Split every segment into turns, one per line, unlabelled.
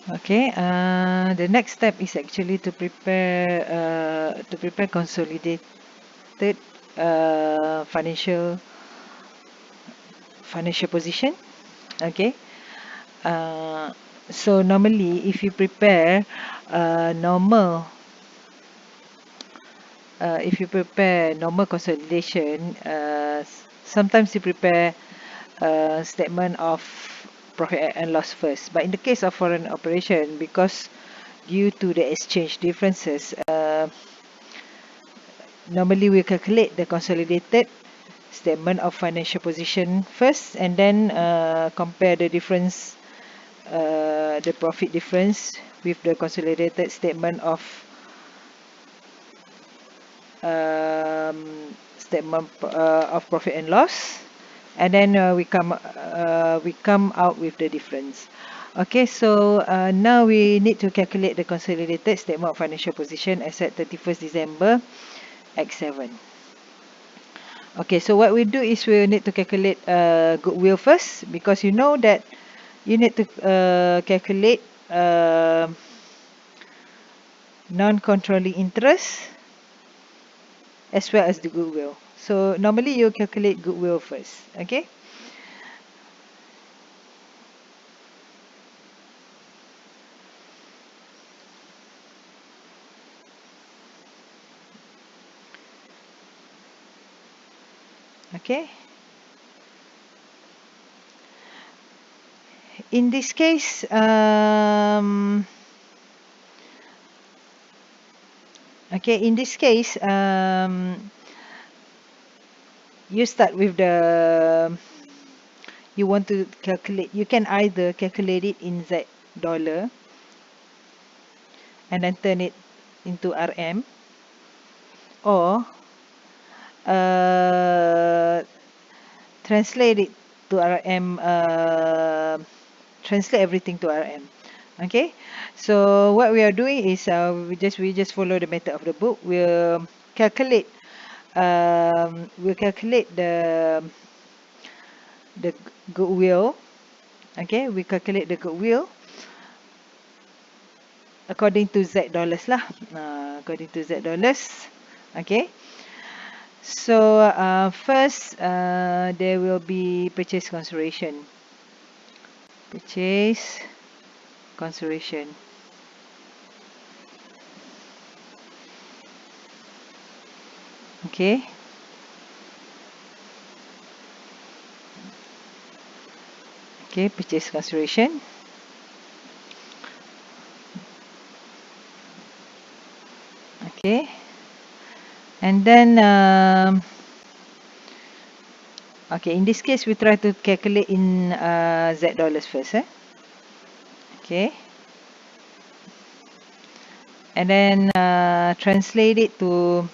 Okay, the next step is actually to prepare consolidated financial position. Okay, uh, so normally if you prepare normal if you prepare normal consolidation, sometimes you prepare statement of profit and loss first. But in the case of foreign operation, because due to the exchange differences, normally we calculate the consolidated statement of financial position first, and then compare the difference, the profit difference with the consolidated statement of profit and loss, and then we come out with the difference. Okay, so now we need to calculate the consolidated statement of financial position as at 31st December X7. Okay, so what we do is we need to calculate goodwill first, because you know that you need to calculate non-controlling interest as well as the goodwill. So normally you calculate goodwill first. Okay. Okay. In this case, okay, in this case, you start with you want to calculate. You can either calculate it in Z dollar and then turn it into RM, or uh, translate it to RM. Translate everything to RM. Okay, so what we are doing is we just follow the method of the book. Calculate we'll calculate the goodwill. Okay, we calculate the goodwill according to Z dollars lah. According to Z dollars. Okay, so first there will be purchase consideration. Purchase consideration. Okay. Okay, purchase consideration. Okay, and then okay, in this case we try to calculate in Z dollars first. Okay, and then translate it to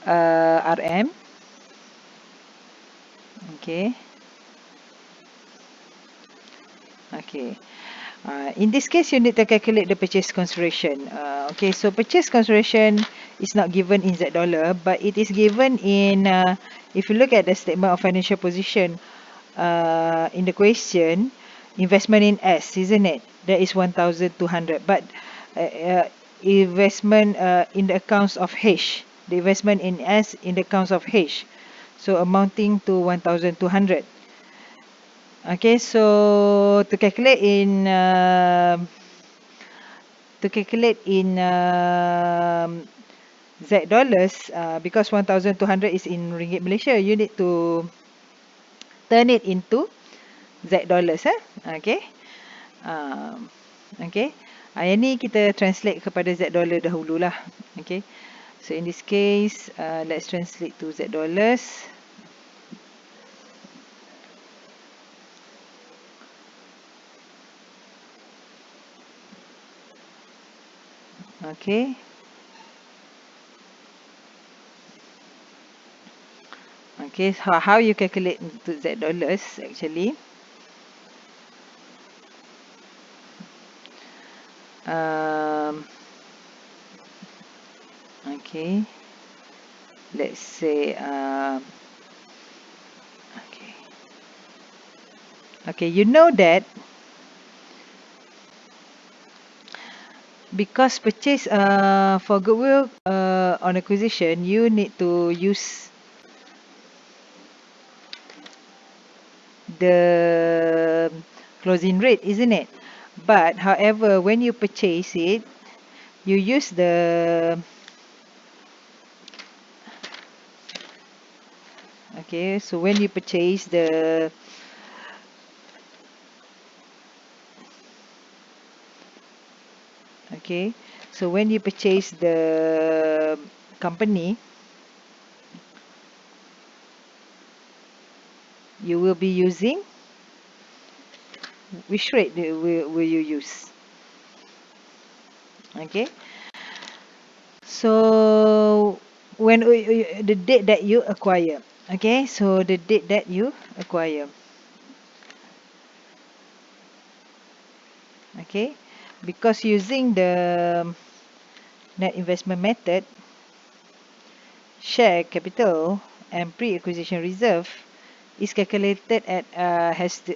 RM. Okay. Okay. In this case, you need to calculate the purchase consideration. Okay, so purchase consideration is not given in Z dollar, but it is given in, if you look at the statement of financial position in the question, investment in S, isn't it? That is 1,200. But investment in the accounts of H, the investment in S in the accounts of H, so amounting to 1,200. Okay, so to calculate in Z dollars, because 1,200 is in ringgit Malaysia, you need to turn it into Z dollars. Okay. Um, okay. Yang ni kita translate kepada Z dollar dahululah. Okay. So in this case, let's translate to Z dollars. Okay. Okay, so how you calculate to Z dollars actually? Um, okay, let's say okay. Okay, you know that because purchase for goodwill on acquisition, you need to use the closing rate, isn't it? But however, when you purchase it, you use the okay, so when you purchase the okay, so when you purchase the company, you will be using which rate will you use? Okay, so when the date that you acquire, okay, so the date that you acquire, okay, because using the net investment method, share capital and pre-acquisition reserve is calculated at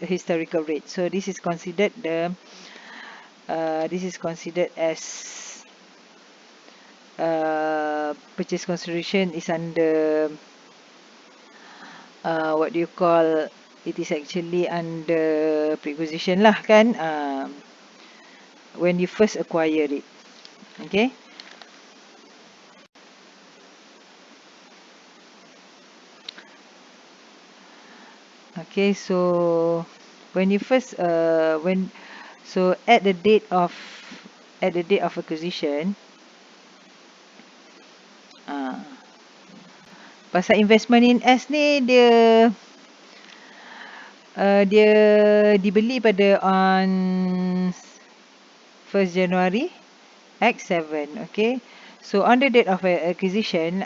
historical rate. So this is considered as purchase consideration is under what do you call, it is actually under pre-acquisition lah kan, when you first acquire it. Okay, okay, so when you first when so at the date of acquisition, pasal investment in S ni dia dibeli pada on 1st January X7. Okay, so on the date of acquisition,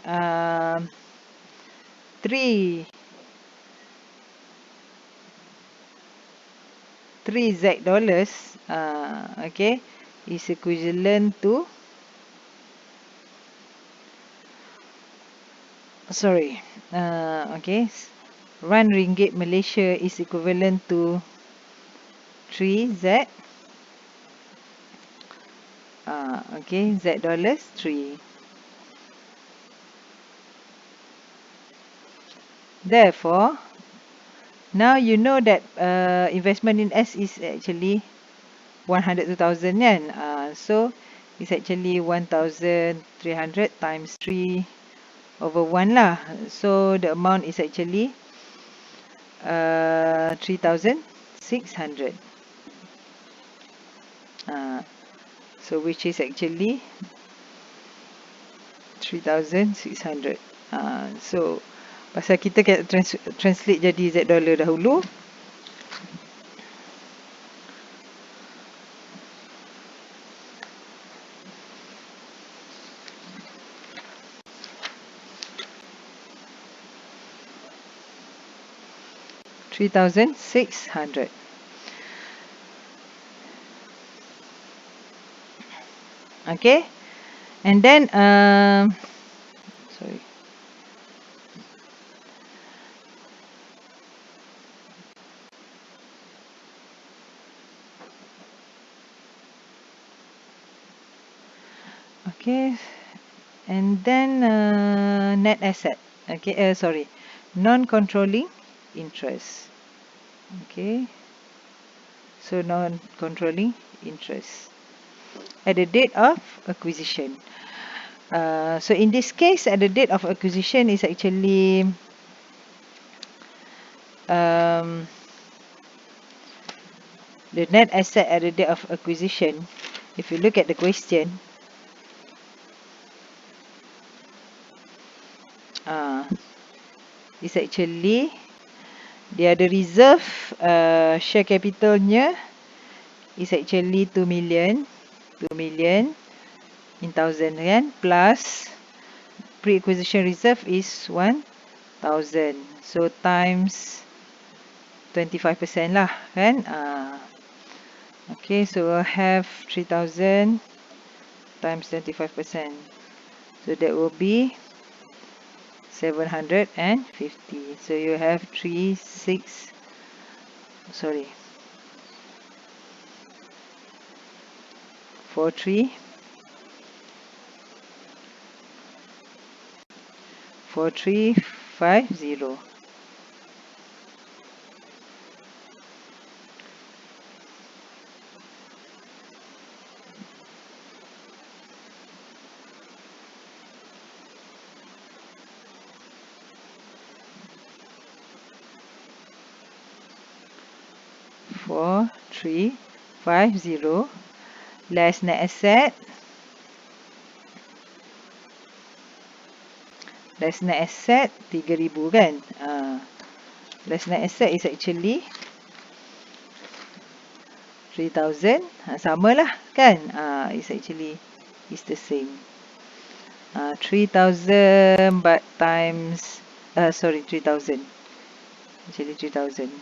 3 Z dollars, okay, is equivalent to, sorry, okay, RM1 Malaysia is equivalent to 3 Z, okay, Z dollars 3. Therefore, now you know that investment in S is actually 102,000 kan, so it's actually 1,300 times 3 over 1 lah. So the amount is actually 3,600. So which is actually 3,600. So pasal kita translate jadi Z dollar dahulu. $3,600. Okay, and then sorry. Okay, and then net asset. Okay, sorry, non-controlling interest. Okay, so non-controlling interest at the date of acquisition. So in this case, at the date of acquisition is actually the net asset at the date of acquisition. If you look at the question, is actually dia ada reserve, share capitalnya is actually 2 million in thousand kan, plus pre-acquisition reserve is 1,000, so times 25% lah kan. Okay, so we'll have 3,000 times 25%, so that will be 750. So you have 43 4350. Four, 350 less net asset. Less net asset 3,000 kan. Less net asset is actually 3,000. Sama lah kan. It's actually is the same. 3,000 but times 3,000. Actually 3,000.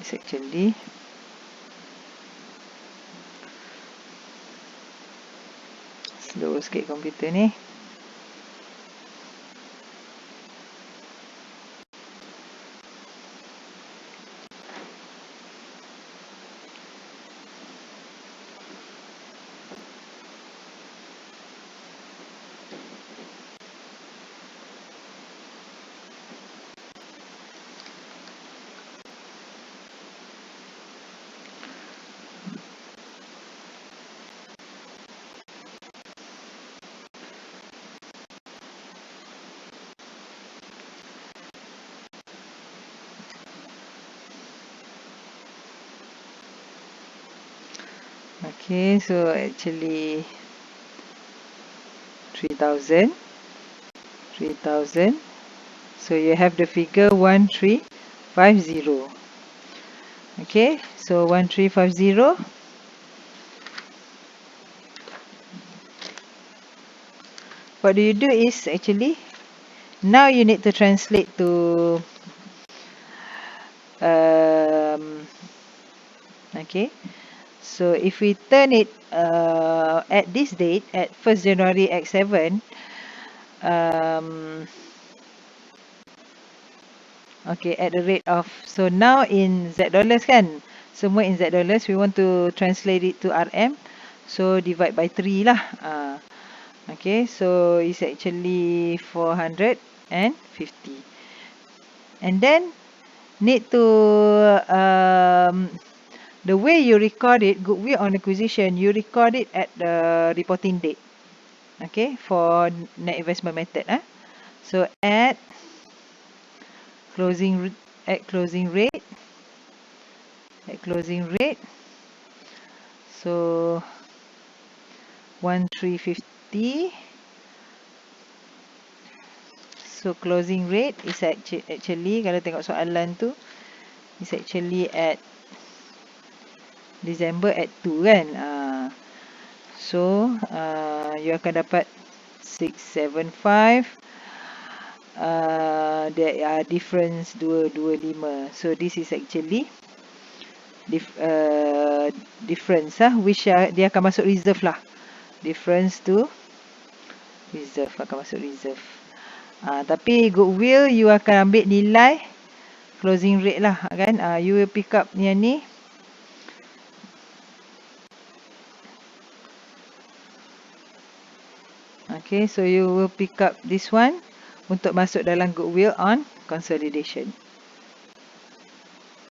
It's actually slow sikit komputer ni. Okay, so actually 3,000. So you have the figure 1350. Okay, so 1350. What do you do is actually now you need to translate to okay. So if we turn it at this date, at 1st January X7, okay, at the rate of, so now in Z dollars kan, semua in Z dollars, we want to translate it to RM, so divide by 3 lah. Okay, so it's actually 450. And then need to the way you record it, goodwill on acquisition, you record it at the reporting date. Okay, for net investment method. So at closing rate. So 1350. So closing rate is actually kalau tengok soalan tu, is actually at December at 2 kan. So you akan dapat 675. There are difference 225. So this is actually difference which dia akan masuk reserve lah. Difference to reserve, akan masuk reserve. Tapi goodwill you akan ambil nilai closing rate lah kan. You will pick up yang ni. Okay, so you will pick up this one untuk masuk dalam goodwill on consolidation.